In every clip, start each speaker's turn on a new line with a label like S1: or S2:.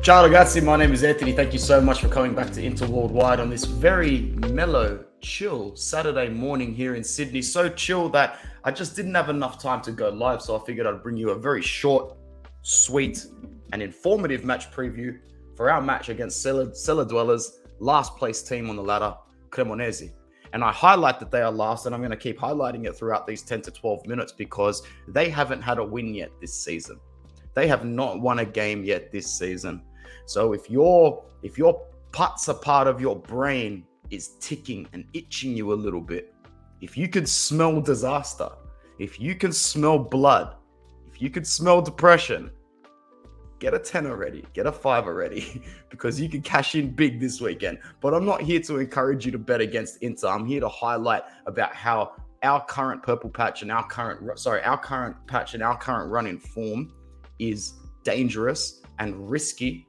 S1: Ciao ragazzi, my name is Anthony. Thank you so much for coming back to Inter Worldwide on this very mellow, chill Saturday morning here in Sydney. So chill that I just didn't have enough time to go live, so I figured I'd bring you a very short, sweet, and informative match preview for our match against Cellar Dwellers, last place team on the ladder, Cremonese. And I highlight that they are last, and I'm going to keep highlighting it throughout these 10 to 12 minutes because they haven't had a win yet this season. They have not won a game yet this season. So if your putts a part of your brain is ticking and itching you a little bit, if you can smell disaster, if you can smell blood, if you can smell depression, get a 10 already, get a 5 already, because you can cash in big this weekend. But I'm not here to encourage you to bet against Inter. I'm here to highlight about how our current purple patch and our current run in form is dangerous and risky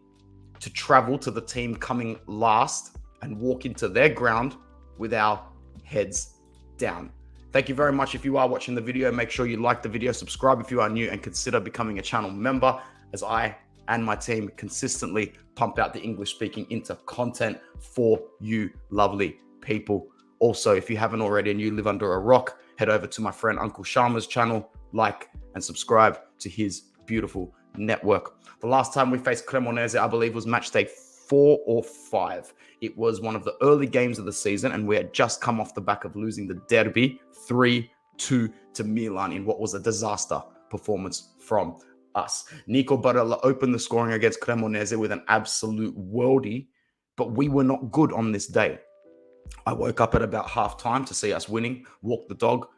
S1: to travel to the team coming last and walk into their ground with our heads down. Thank you very much. If you are watching the video, make sure you like the video, subscribe if you are new, and consider becoming a channel member as I and my team consistently pump out the English-speaking Inter content for you lovely people. Also, if you haven't already and you live under a rock, head over to my friend Uncle Sharma's channel, like and subscribe to his beautiful network. The last time we faced Cremonese, I believe, was match day 4 or 5. It was one of the early games of the season, and we had just come off the back of losing the derby 3-2 to Milan in what was a disaster performance from us. Nico Barella opened the scoring against Cremonese with an absolute worldie, but we were not good on this day. I woke up at about half-time to see us winning, walked the dog,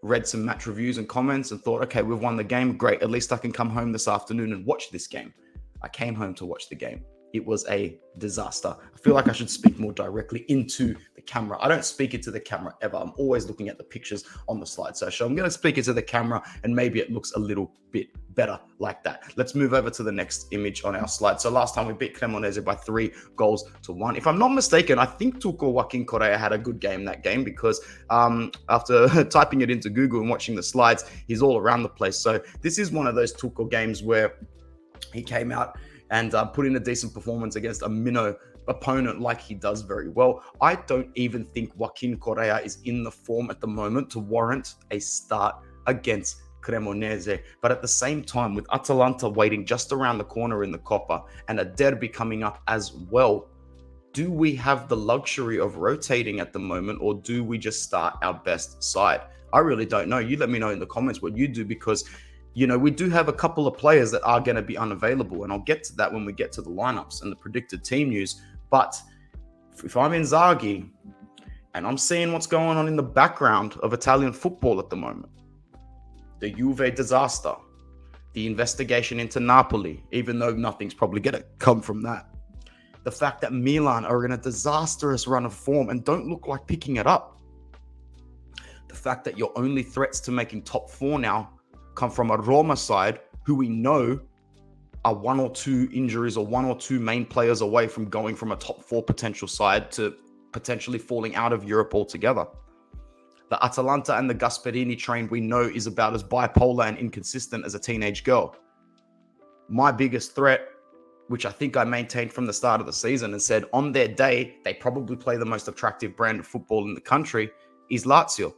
S1: read some match reviews and comments and thought, okay, we've won the game. Great. At least I can come home this afternoon and watch this game. I came home to watch the game. It was a disaster. I feel like I should speak more directly into the camera. I don't speak into the camera ever. I'm always looking at the pictures on the slideshow. So I'm going to speak into the camera and maybe it looks a little bit better like that. Let's move over to the next image on our slide. So last time we beat Cremonese by 3-1. If I'm not mistaken, I think Tuco Joaquin Correa had a good game that game because after typing it into Google and watching the slides, he's all around the place. So this is one of those Tuco games where he came out and put in a decent performance against a minnow opponent like he does very well. I don't even think Joaquin Correa is in the form at the moment to warrant a start against Cremonese. But at the same time, with Atalanta waiting just around the corner in the Coppa and a derby coming up as well, do we have the luxury of rotating at the moment, or do we just start our best side? I really don't know. You let me know in the comments what you do, because you know, we do have a couple of players that are going to be unavailable, and I'll get to that when we get to the lineups and the predicted team news. But if I'm Inzaghi and I'm seeing what's going on in the background of Italian football at the moment, the Juve disaster, the investigation into Napoli, even though nothing's probably going to come from that, the fact that Milan are in a disastrous run of form and don't look like picking it up, the fact that your only threats to making top 4 now come from a Roma side who we know are 1 or 2 injuries or 1 or 2 main players away from going from a top 4 potential side to potentially falling out of Europe altogether. The Atalanta and the Gasperini train we know is about as bipolar and inconsistent as a teenage girl. My biggest threat, which I think I maintained from the start of the season and said on their day they probably play the most attractive brand of football in the country, is Lazio.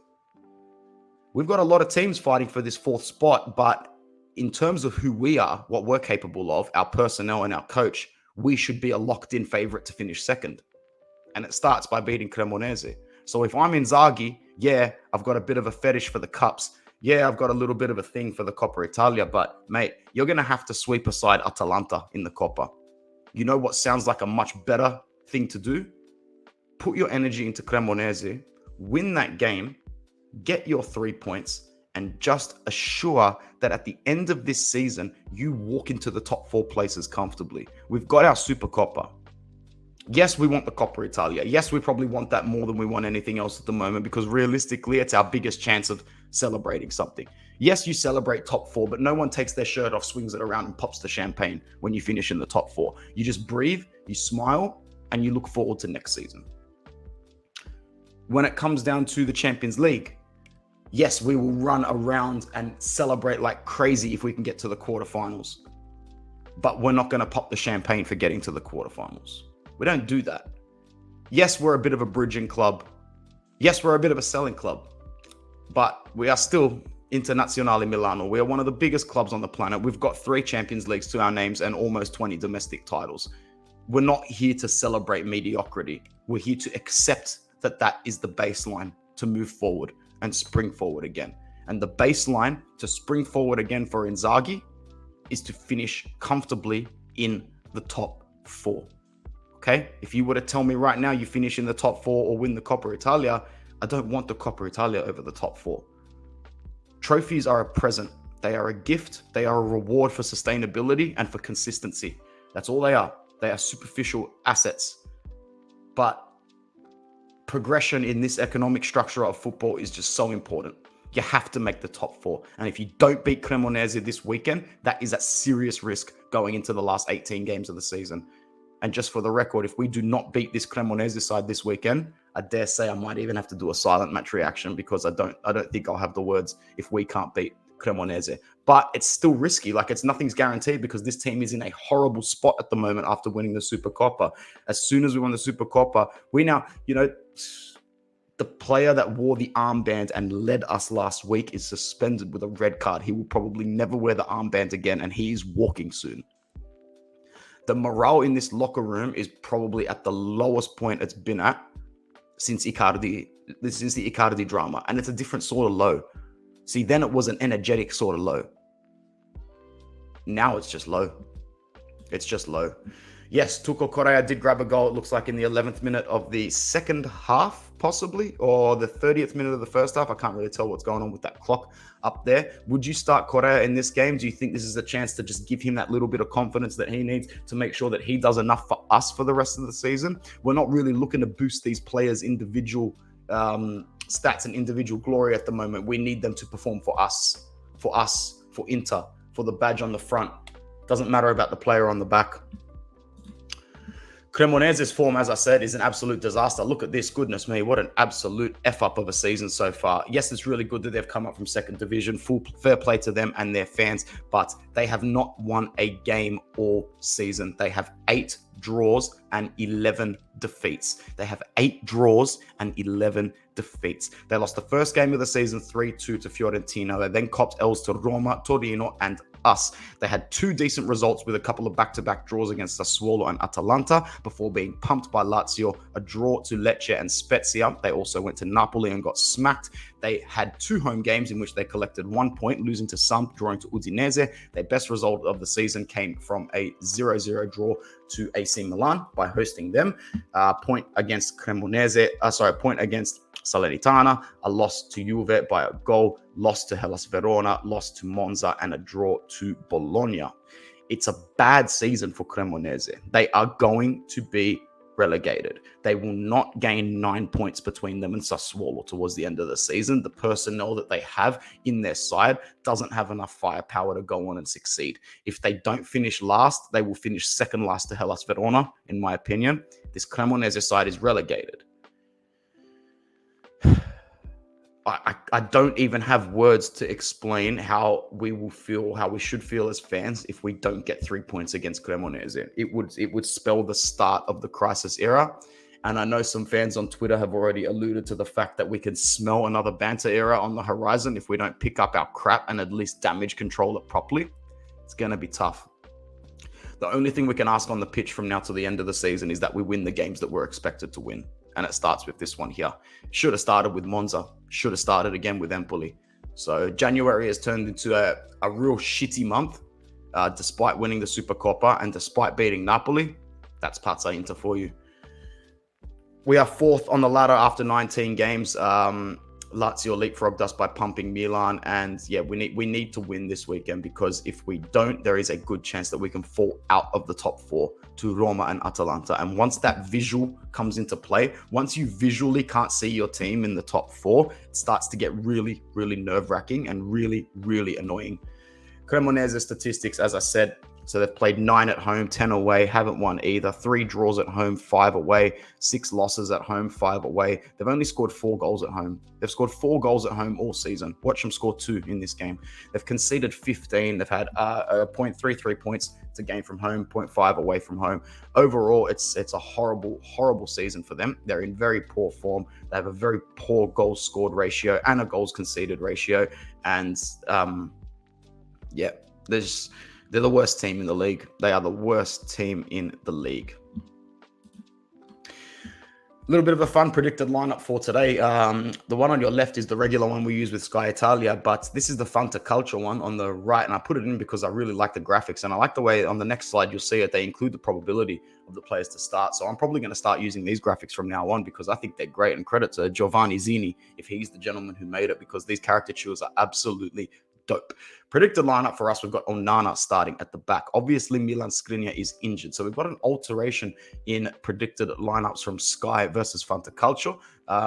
S1: We've got a lot of teams fighting for this 4th spot, but in terms of who we are, what we're capable of, our personnel and our coach, we should be a locked-in favorite to finish 2nd. And it starts by beating Cremonese. So if I'm Inzaghi, yeah, I've got a bit of a fetish for the cups. Yeah, I've got a little bit of a thing for the Coppa Italia, but mate, you're going to have to sweep aside Atalanta in the Coppa. You know what sounds like a much better thing to do? Put your energy into Cremonese, win that game, get your 3 points, and just assure that at the end of this season, you walk into the top 4 places comfortably. We've got our Super Coppa. Yes, we want the Coppa Italia. Yes, we probably want that more than we want anything else at the moment, because realistically, it's our biggest chance of celebrating something. Yes, you celebrate top 4, but no one takes their shirt off, swings it around, and pops the champagne when you finish in the top 4. You just breathe, you smile, and you look forward to next season. When it comes down to the Champions League, yes, we will run around and celebrate like crazy if we can get to the quarterfinals. but we're not going to pop the champagne for getting to the quarterfinals. We don't do that. Yes, we're a bit of a bridging club. Yes, we're a bit of a selling club, but we are still Internazionale Milano. We are one of the biggest clubs on the planet. We've got 3 Champions Leagues to our names and almost 20 domestic titles. We're not here to celebrate mediocrity. We're here to accept that that is the baseline to move forward and spring forward again. And the baseline to spring forward again for Inzaghi is to finish comfortably in the top 4. Okay? If you were to tell me right now you finish in the top 4 or win the Coppa Italia, I don't want the Coppa Italia over the top 4. Trophies are a present. They are a gift. They are a reward for sustainability and for consistency. That's all they are. They are superficial assets. But progression in this economic structure of football is just so important. You have to make the top 4. And if you don't beat Cremonese this weekend, that is at serious risk going into the last 18 games of the season. And just for the record, if we do not beat this Cremonese side this weekend, I dare say I might even have to do a silent match reaction because I don't think I'll have the words if we can't beat Cremonese. But it's still risky. Like, nothing's guaranteed because this team is in a horrible spot at the moment after winning the Supercoppa. As soon as we won the Supercoppa, we now, the player that wore the armband and led us last week is suspended with a red card. He will probably never wear the armband again, and he is walking soon. The morale in this locker room is probably at the lowest point it's been at since the Icardi drama, and it's a different sort of low. See, then it was an energetic sort of low. Now it's just low. It's just low. Yes, Tuco Correa did grab a goal, it looks like in the 11th minute of the second half, possibly, or the 30th minute of the first half. I can't really tell what's going on with that clock up there. Would you start Correa in this game? Do you think this is a chance to just give him that little bit of confidence that he needs to make sure that he does enough for us for the rest of the season? We're not really looking to boost these players' individual stats and individual glory at the moment. We need them to perform for us, for Inter, for the badge on the front. Doesn't matter about the player on the back. Cremonese's form, as I said, is an absolute disaster. Look at this. Goodness me, what an absolute F-up of a season so far. Yes, it's really good that they've come up from second division. Full fair play to them and their fans, but they have not won a game all season. They have 8 draws and 11 defeats. They have 8 draws and 11 defeats. They lost the first game of the season 3-2 to Fiorentina. They then copped L's to Roma, Torino, and us. They had 2 decent results with a couple of back-to-back draws against Sassuolo and Atalanta before being pumped by Lazio, a draw to Lecce and Spezia. They also went to Napoli and got smacked. They had 2 home games in which they collected 1 point, losing to Samp, drawing to Udinese. Their best result of the season came from a 0-0 draw to AC Milan by hosting them. Point against Salernitana, a loss to Juve by a goal, loss to Hellas Verona, loss to Monza, and a draw to Bologna. It's a bad season for Cremonese. They are going to be relegated. They will not gain 9 points between them and Sassuolo towards the end of the season. The personnel that they have in their side doesn't have enough firepower to go on and succeed. If they don't finish last, they will finish second last to Hellas Verona, in my opinion. This Cremonese side is relegated. I don't even have words to explain how we will feel, how we should feel as fans if we don't get 3 points against Cremonese. It would spell the start of the crisis era. And I know some fans on Twitter have already alluded to the fact that we can smell another banter era on the horizon if we don't pick up our crap and at least damage control it properly. It's going to be tough. The only thing we can ask on the pitch from now to the end of the season is that we win the games that we're expected to win. And it starts with this one here. Should have started with Monza. Should have started again with Empoli. So January has turned into a real shitty month, despite winning the Supercoppa and despite beating Napoli. That's Pazza Inter for you. We are 4th on the ladder after 19 games. Lazio leapfrogged us by pumping Milan, and yeah, we need to win this weekend, because if we don't, there is a good chance that we can fall out of the top 4 to Roma and Atalanta. And once that visual comes into play, once you visually can't see your team in the top 4, it starts to get really, really nerve-wracking and really, really annoying. Cremonese statistics, as I said, So they've played 9 at home, 10 away, haven't won either. 3 draws at home, 5 away, 6 losses at home, 5 away. They've only scored 4 goals at home. They've scored 4 goals at home all season. Watch them score 2 in this game. They've conceded 15. They've had 0.33 points to gain from home, 0.5 away from home. Overall, it's a horrible, horrible season for them. They're in very poor form. They have a very poor goals scored ratio and a goals conceded ratio. And they're the worst team in the league. They are the worst team in the league. A little bit of a fun predicted lineup for today. The one on your left is the regular one we use with Sky Italia, but this is the Fanta Culture one on the right, and I put it in because I really like the graphics, and I like the way on the next slide you'll see it, they include the probability of the players to start. So I'm probably going to start using these graphics from now on because I think they're great, and credit to Giovanni Zini if he's the gentleman who made it, because these caricatures are absolutely dope. Predicted lineup for us, we've got Onana starting at the back. Obviously, Milan Skriniar is injured, so we've got an alteration in predicted lineups from Sky versus Fanta Calcio.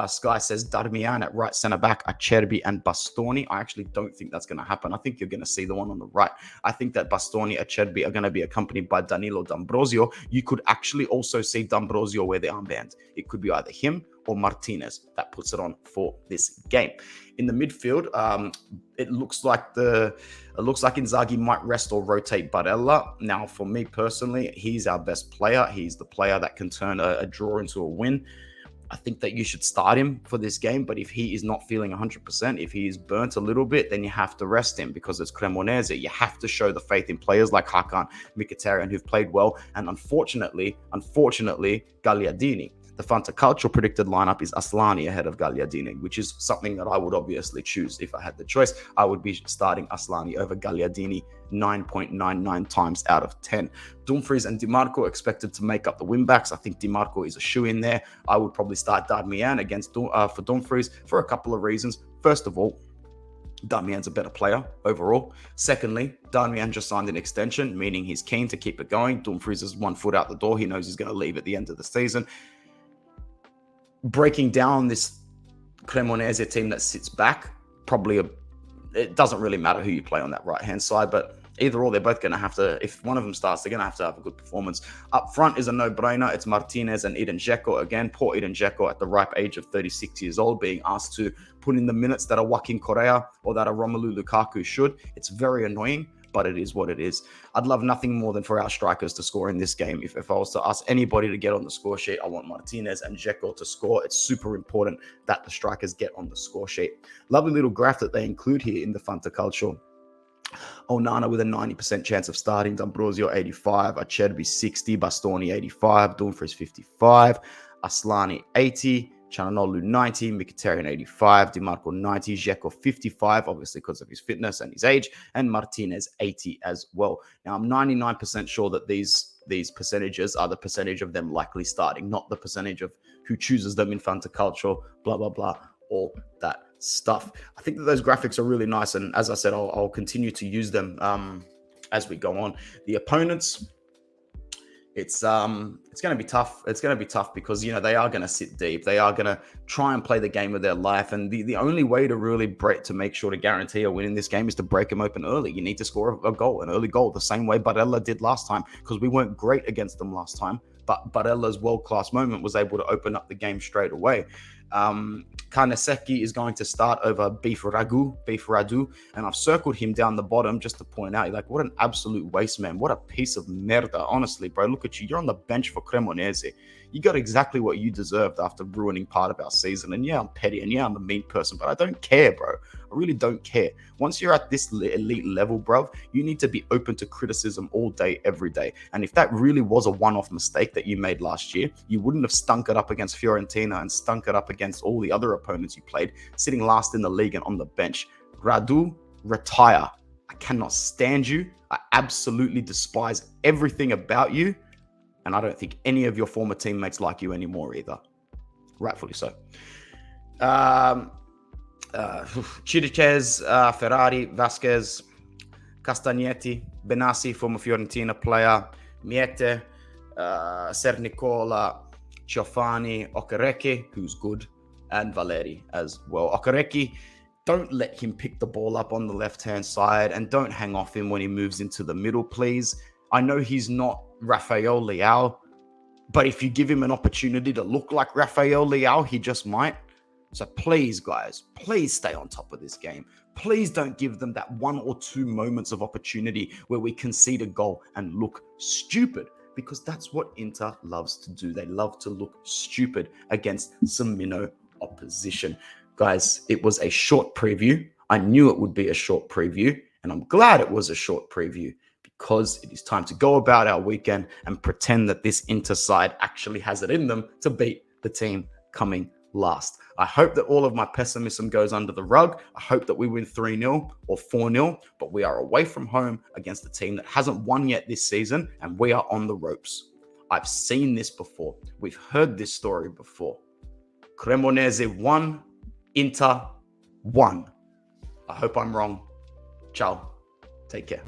S1: Sky says Darmian at right centre back, Acerbi and Bastoni. I actually don't think that's going to happen. I think you're going to see the one on the right. I think that Bastoni, Acerbi are going to be accompanied by Danilo D'Ambrosio. You could actually also see D'Ambrosio wear the armband. It could be either him or Martinez that puts it on for this game. In the midfield, it looks like Inzaghi might rest or rotate Barella. Now, for me personally, he's our best player. He's the player that can turn a draw into a win. I think that you should start him for this game, but if he is not feeling 100%, if he is burnt a little bit, then you have to rest him because it's Cremonese. You have to show the faith in players like Hakan, Mkhitaryan, who've played well, and unfortunately, Gagliardini. The Fanta Calcio predicted lineup is Aslani ahead of Gagliardini, which is something that I would obviously choose if I had the choice. I would be starting Aslani over Gagliardini 9.99 times out of 10. Dumfries and Dimarco expected to make up the win-backs. I think Dimarco is a shoe-in there. I would probably start Darmian for Dumfries for a couple of reasons. First of all, Darmian's a better player overall. Secondly, Darmian just signed an extension, meaning he's keen to keep it going. Dumfries is 1 foot out the door. He knows he's going to leave at the end of the season. Breaking down this Cremonese team that sits back, it doesn't really matter who you play on that right-hand side, but either or, they're both going to have to, if one of them starts, they're going to have a good performance. Up front is a no-brainer. It's Martinez and Edin Dzeko. Again, poor Edin Dzeko at the ripe age of 36 years old, being asked to put in the minutes that a Joaquin Correa or that a Romelu Lukaku should. It's very annoying, but it is what it is. I'd love nothing more than for our strikers to score in this game. If I was to ask anybody to get on the score sheet, I want Martinez and Dzeko to score. It's super important that the strikers get on the score sheet. Lovely little graph that they include here in the Fanta Calcio. Onana with a 90% chance of starting, D'Ambrosio 85, Acerbi 60, Bastoni 85, Dumfries 55, Aslani 80, Çalhanoğlu 90, Mkhitaryan 85, Dimarco 90, Dzeko 55, obviously because of his fitness and his age, and Martinez 80 as well. Now, I'm 99% sure that these percentages are the percentage of them likely starting, not the percentage of who chooses them in Fanta Calcio, blah, blah, blah, all that stuff. I think that those graphics are really nice, and as I said, I'll continue to use them as we go on. The opponents, it's going to be tough. It's going to be tough because, they are going to sit deep. They are going to try and play the game of their life. And the only way to really make sure to guarantee a win in this game is to break them open early. You need to score a goal, an early goal, the same way Barella did last time, because we weren't great against them last time. But Barella's world-class moment was able to open up the game straight away. Karnesecki is going to start over Beef Radu, and I've circled him down the bottom just to point out, what an absolute waste, man. What a piece of merda. Honestly, bro, look at you. You're on the bench for Cremonese. You got exactly what you deserved after ruining part of our season. And yeah, I'm petty, and yeah, I'm a mean person, but I don't care, bro. I really don't care. Once you're at this elite level, bro, you need to be open to criticism all day, every day. And if that really was a one-off mistake that you made last year, you wouldn't have stunk it up against Fiorentina and stunk it up against all the other opponents you played, sitting last in the league and on the bench. Radu, retire. I cannot stand you. I absolutely despise everything about you. And I don't think any of your former teammates like you anymore either. Rightfully so. Chiriches, Ferrari, Vasquez, Castagnetti, Benassi, former Fiorentina player, Miete, Sernicola, Ciofani, Okereke, who's good, and Valeri as well. Okereke, don't let him pick the ball up on the left-hand side, and don't hang off him when he moves into the middle, please. I know he's not Rafael Leao, but if you give him an opportunity to look like Rafael Leao, he just might. So please, guys, please stay on top of this game. Please don't give them that 1 or 2 moments of opportunity where we concede a goal and look stupid, because that's what Inter loves to do. They love to look stupid against some minnow opposition. Guys, it was a short preview. I knew it would be a short preview, and I'm glad it was a short preview, because it is time to go about our weekend and pretend that this Inter side actually has it in them to beat the team coming last. I hope that all of my pessimism goes under the rug. I hope that we win 3-0 or 4-0, but we are away from home against a team that hasn't won yet this season, and we are on the ropes. I've seen this before. We've heard this story before. Cremonese 1, Inter 1. I hope I'm wrong. Ciao. Take care.